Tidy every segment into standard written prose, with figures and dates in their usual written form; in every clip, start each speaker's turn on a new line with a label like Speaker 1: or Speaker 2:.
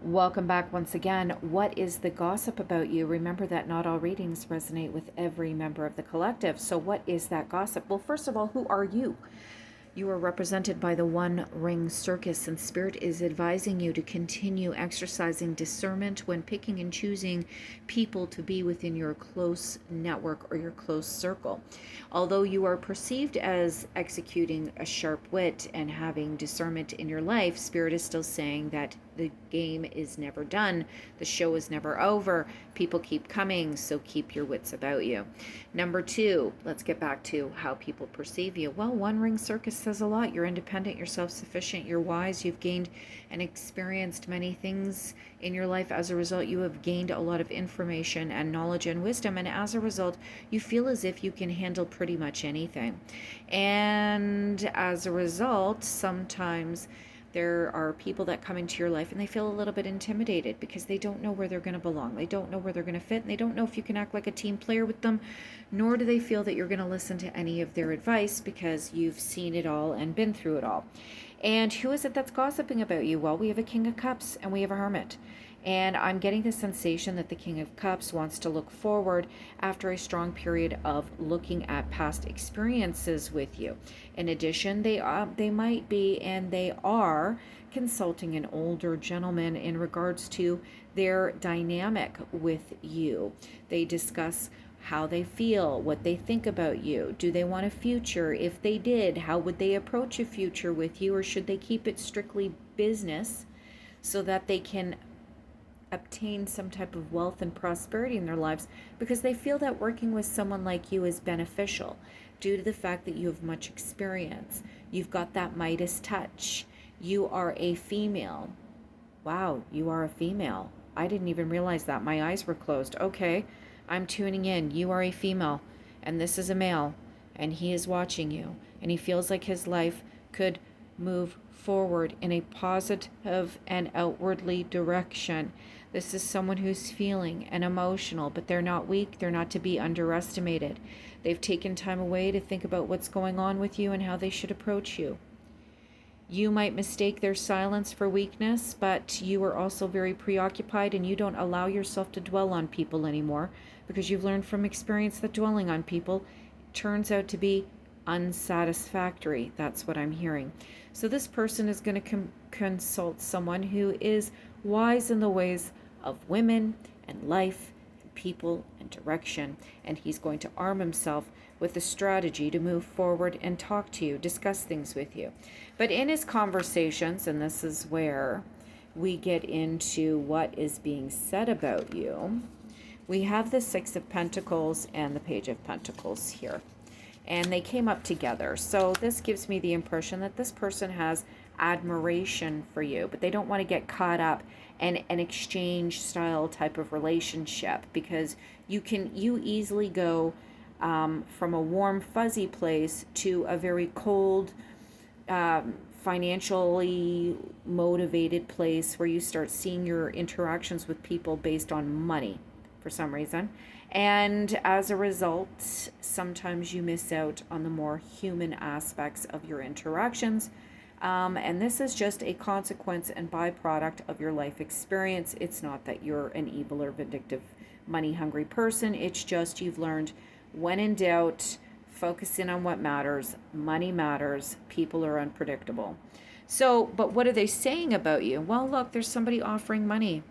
Speaker 1: Welcome back once again. What is the gossip about you? Remember that not all readings resonate with every member of the collective. So, what is that gossip? Well, first of all, who are you? You are represented by the One Ring Circus, and Spirit is advising you to continue exercising discernment when picking and choosing people to be within your close network or your close circle. Although you are perceived as executing a sharp wit and having discernment in your life, Spirit is still saying that the game is never done. The show is never over. People keep coming, so keep your wits about you. Number two, let's get back to how people perceive you. Well, One Ring Circus says a lot. You're independent, you're self-sufficient, you're wise, you've gained and experienced many things in your life. As a result, you have gained a lot of information and knowledge and wisdom, and as a result, you feel as if you can handle pretty much anything. And as a result, sometimes there are people that come into your life and they feel a little bit intimidated because they don't know where they're going to belong. They don't know where they're going to fit, and they don't know if you can act like a team player with them, nor do they feel that you're going to listen to any of their advice because you've seen it all and been through it all. And who is it that's gossiping about you? Well, we have a King of Cups and we have a Hermit. And I'm getting the sensation that the King of Cups wants to look forward after a strong period of looking at past experiences with you. In addition, they might be and they are consulting an older gentleman in regards to their dynamic with you. They discuss how they feel, what they think about you. Do they want a future? If they did, how would they approach a future with you, or should they keep it strictly business so that they can obtain some type of wealth and prosperity in their lives, because they feel that working with someone like you is beneficial due to the fact that you have much experience. You've got that Midas touch. You are a female. Wow, you are a female. I didn't even realize that. My eyes were closed. Okay, I'm tuning in. You are a female, and this is a male, and he is watching you, and he feels like his life could move forward in a positive and outwardly direction. This is someone who's feeling and emotional, but they're not weak. They're not to be underestimated. They've taken time away to think about what's going on with you and how they should approach you. You might mistake their silence for weakness, but you are also very preoccupied and you don't allow yourself to dwell on people anymore because you've learned from experience that dwelling on people turns out to be unsatisfactory. That's what I'm hearing. So this person is going to consult someone who is wise in the ways of women and life and people and direction, and he's going to arm himself with a strategy to move forward and talk to you, discuss things with you. But in his conversations, and this is where we get into what is being said about you, we have the Six of Pentacles and the Page of Pentacles here, and they came up together. So this gives me the impression that this person has admiration for you, but they don't want to get caught up in an exchange style type of relationship, because you easily go from a warm fuzzy place to a very cold financially motivated place where you start seeing your interactions with people based on money for some reason. And as a result, sometimes you miss out on the more human aspects of your interactions. And this is just a consequence and byproduct of your life experience. It's not that you're an evil or vindictive, money-hungry person. It's just you've learned, when in doubt, focus in on what matters. Money matters. People are unpredictable. So, but what are they saying about you? Well, look, there's somebody offering money.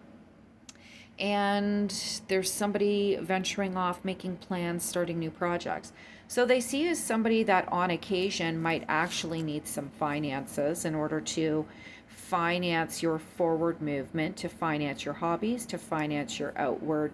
Speaker 1: And there's somebody venturing off, making plans, starting new projects. So they see you as somebody that on occasion might actually need some finances in order to finance your forward movement, to finance your hobbies, to finance your outward,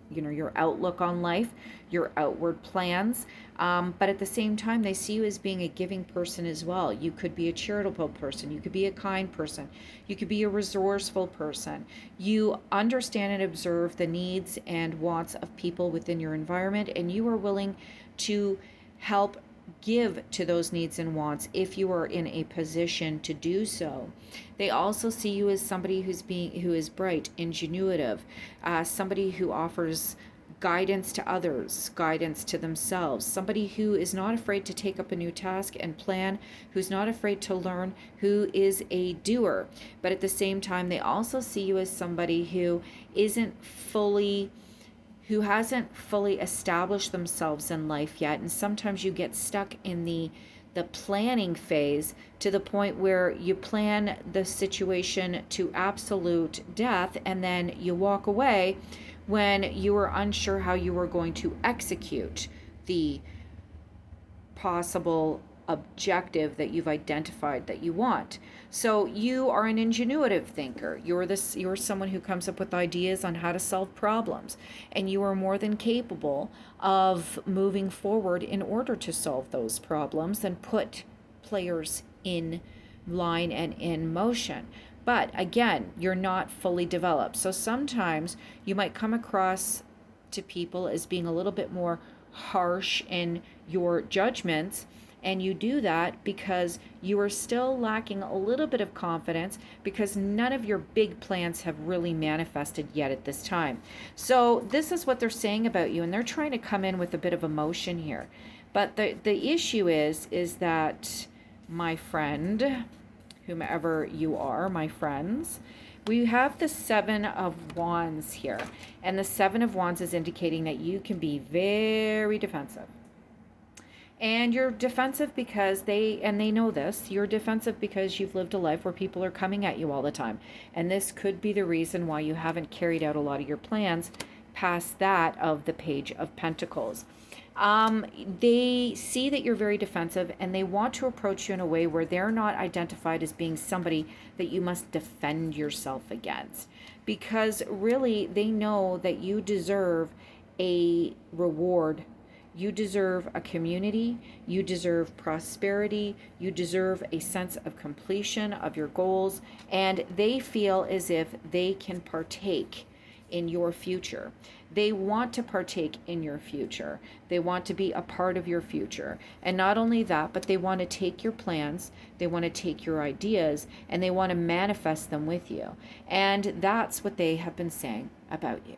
Speaker 1: your outlook on life, your outward plans. But at the same time, they see you as being a giving person as well. You could be a charitable person. You could be a kind person. You could be a resourceful person. You understand and observe the needs and wants of people within your environment, and you are willing to help give to those needs and wants if you are in a position to do so. They also see you as somebody who is bright, ingenuitive, somebody who offers guidance to others, guidance to themselves, somebody who is not afraid to take up a new task and plan, who's not afraid to learn, who is a doer. But at the same time, they also see you as somebody who hasn't fully established themselves in life yet. And sometimes you get stuck in the planning phase to the point where you plan the situation to absolute death and then you walk away when you were unsure how you were going to execute the possible objective that you've identified that you want. So you are an ingenuitive thinker. You're someone who comes up with ideas on how to solve problems, and you are more than capable of moving forward in order to solve those problems and put players in line and in motion. But again, you're not fully developed. So sometimes you might come across to people as being a little bit more harsh in your judgments. And you do that because you are still lacking a little bit of confidence because none of your big plans have really manifested yet at this time. So this is what they're saying about you, and they're trying to come in with a bit of emotion here. But the issue is that, my friend, whomever you are, my friends, we have the Seven of Wands here. And the Seven of Wands is indicating that you can be very defensive. And you're defensive because they know this. You're defensive because you've lived a life where people are coming at you all the time. And this could be the reason why you haven't carried out a lot of your plans past that of the Page of Pentacles. They see that you're very defensive and they want to approach you in a way where they're not identified as being somebody that you must defend yourself against. Because really, they know that you deserve a reward. You deserve a community, you deserve prosperity, you deserve a sense of completion of your goals, and they feel as if they can partake in your future. They want to partake in your future. They want to be a part of your future. And not only that, but they want to take your plans, they want to take your ideas, and they want to manifest them with you. And that's what they have been saying about you.